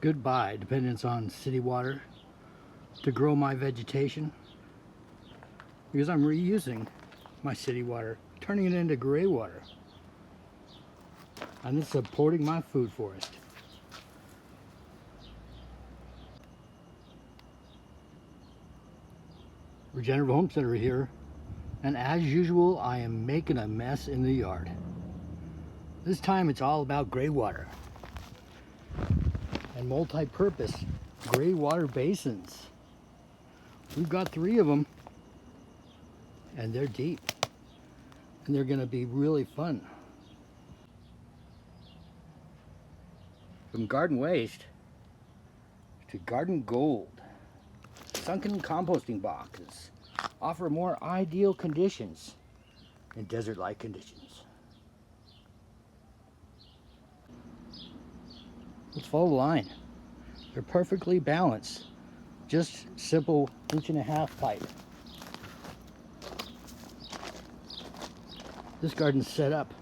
goodbye dependence on city water to grow my vegetation, because I'm reusing my city water, turning it into Greywater, and it's supporting my food forest. Regenerative Homesteader here, and as usual I am making a mess in the yard. This time it's all about Greywater and multi-purpose Greywater basins. We've got 3 of them, and they're deep, and they're going to be really fun. From garden waste to garden gold, sunken composting boxes offer more ideal conditions in desert-like conditions. Let's follow the line. They're perfectly balanced, just simple 1.5-inch pipe. This garden's set up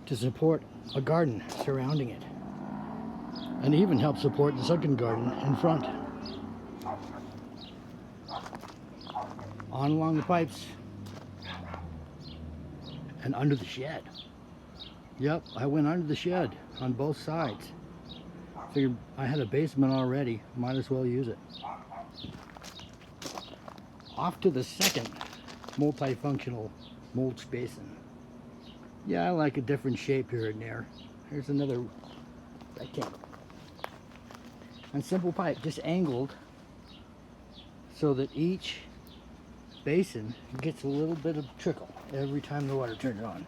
to support a garden surrounding it, and even help support the second garden in front. On along the pipes and under the shed. Yep, I went under the shed on both sides. Figured I had a basement already, might as well use it. Off to the second multifunctional mulch basin. Yeah, I like a different shape here and there. Here's another rectangle. And simple pipe, just angled so that each basin gets a little bit of trickle every time the water turns on.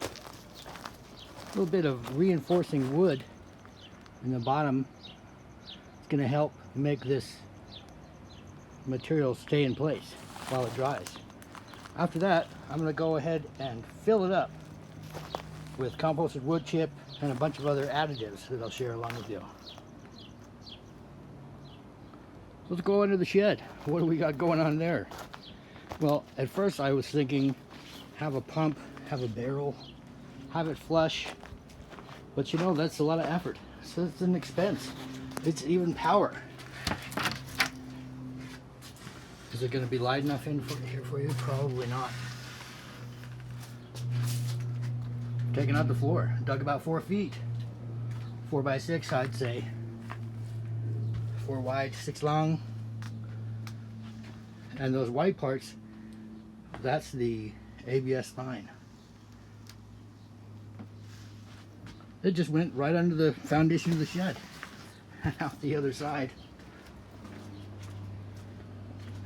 A little bit of reinforcing wood in the bottom is going to help make this material stay in place while it dries. After that, I'm going to go ahead and fill it up with composted wood chip and a bunch of other additives that I'll share along with you. Let's go under the shed. What do we got going on there? Well, at first I was thinking have a pump, have a barrel, have it flush, but you know, that's a lot of effort, so it's an expense. It's even power. Is it going to be light enough in here for you? Probably not. Taking out the floor, dug about 4 feet, 4 by 6 I'd say, 4 wide, 6 long, and those white parts, that's the ABS line. It just went right under the foundation of the shed and out the other side.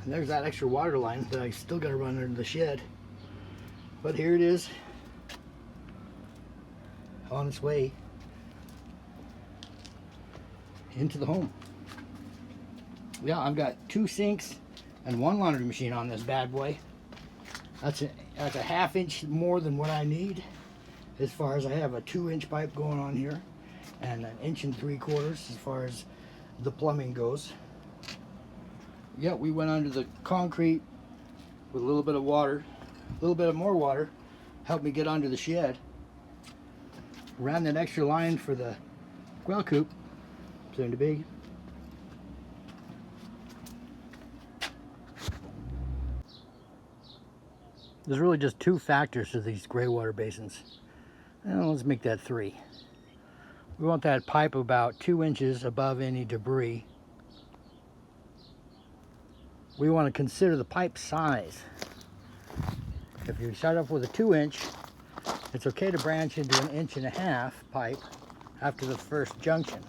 And there's that extra water line that I still got to run under the shed. But here it is, on its way into the home. Yeah, I've got 2 sinks and 1 laundry machine on this bad boy. That's a 1/2 inch more than what I need, as far as I have a 2-inch pipe going on here and 1 3/4 as far as the plumbing goes. Yeah, we went under the concrete with a little bit of water, a little bit of more water helped me get under the shed. Ran that extra line for the quail coop, soon to be. There's really just 2 factors to these Greywater basins. Well, let's make that 3. We want that pipe about 2 inches above any debris. We want to consider the pipe size. If you start off with a 2-inch, it's okay to branch into an 1.5 inch pipe after the first junction.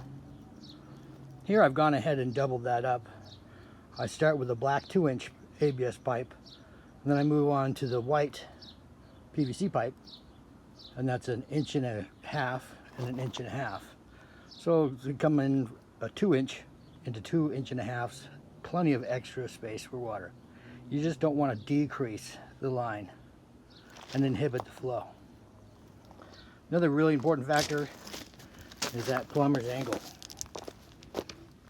Here I've gone ahead and doubled that up. I start with a black 2-inch ABS pipe, and then I move on to the white PVC pipe, and that's 1.5 inches and 1.5 inches. So to come in a 2-inch into 2 1/2s, plenty of extra space for water. You just don't want to decrease the line and inhibit the flow. Another really important factor is that plumber's angle.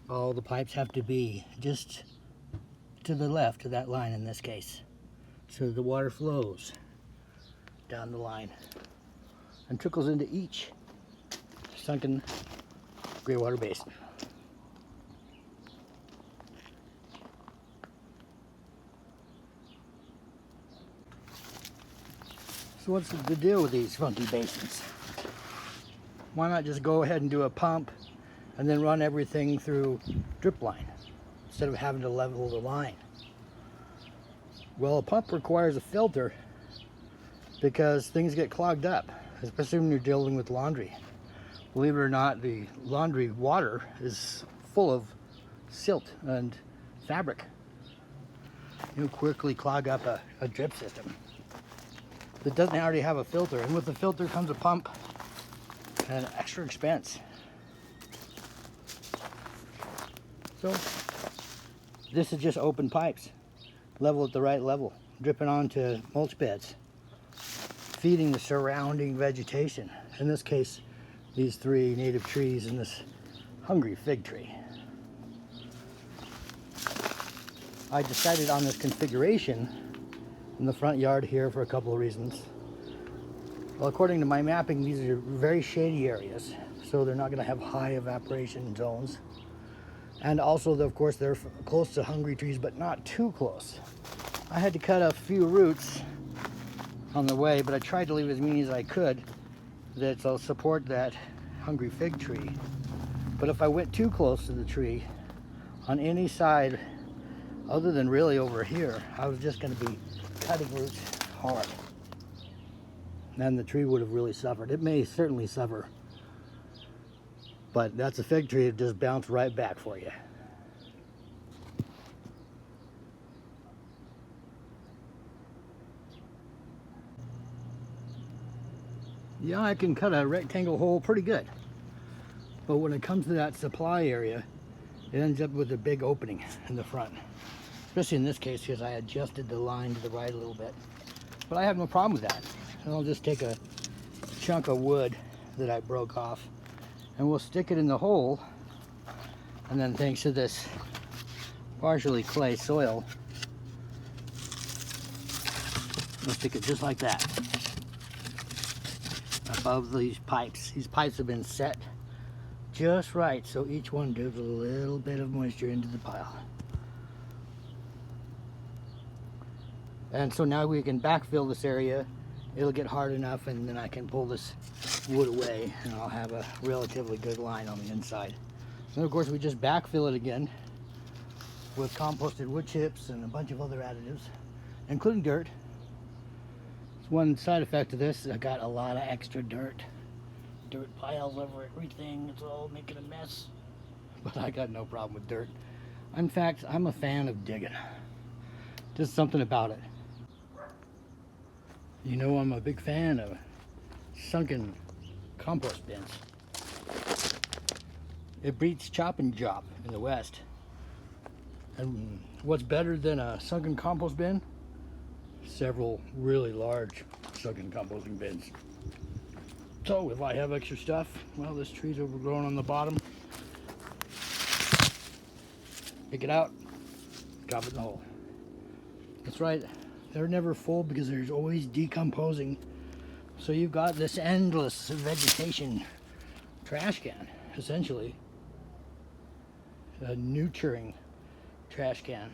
All the pipes have to be just to the left of that line in this case, so the water flows down the line. and trickles into each sunken greywater basin. So what's the deal with these funky basins? Why not just go ahead and do a pump and then run everything through drip line instead of having to level the line? Well, a pump requires a filter because things get clogged up, especially when you're dealing with laundry. Believe it or not, the laundry water is full of silt and fabric. You'll quickly clog up a drip system that doesn't already have a filter, and with the filter comes a pump and an extra expense. So this is just open pipes, level at the right level, dripping onto mulch beds, feeding the surrounding vegetation. In this case, these 3 native trees and this hungry fig tree. I decided on this configuration in the front yard here for a couple of reasons. Well, according to my mapping, these are very shady areas, so they're not going to have high evaporation zones. And also, of course, they're close to hungry trees, but not too close. I had to cut a few roots on the way, but I tried to leave as many as I could that'll support that hungry fig tree. But if I went too close to the tree on any side other than really over here, I was just going to be cutting roots hard, and the tree would have really suffered. It may certainly suffer, but that's a fig tree that just bounced right back for you. Yeah, I can cut a rectangle hole pretty good, but when it comes to that supply area, it ends up with a big opening in the front. Especially in this case, because I adjusted the line to the right a little bit. But I have no problem with that. And I'll just take a chunk of wood that I broke off, and we'll stick it in the hole. And then thanks to this partially clay soil, we'll stick it just like that above these pipes. These pipes have been set just right, so each one gives a little bit of moisture into the pile. And so now we can backfill this area. It'll get hard enough, and then I can pull this wood away, and I'll have a relatively good line on the inside. And of course, we just backfill it again with composted wood chips and a bunch of other additives, including dirt. One side effect of this, I got a lot of extra dirt. Dirt piles over everything. It's all making a mess. But I got no problem with dirt. In fact, I'm a fan of digging. Just something about it. You know, I'm a big fan of sunken compost bins. It beats chop and drop in the West. And what's better than a sunken compost bin? Several really large sunken composting bins. So if I have extra stuff, well, this tree's overgrown on the bottom. Pick it out, drop it in the hole. That's right, they're never full because there's always decomposing. So you've got this endless vegetation trash can, essentially. A nurturing trash can.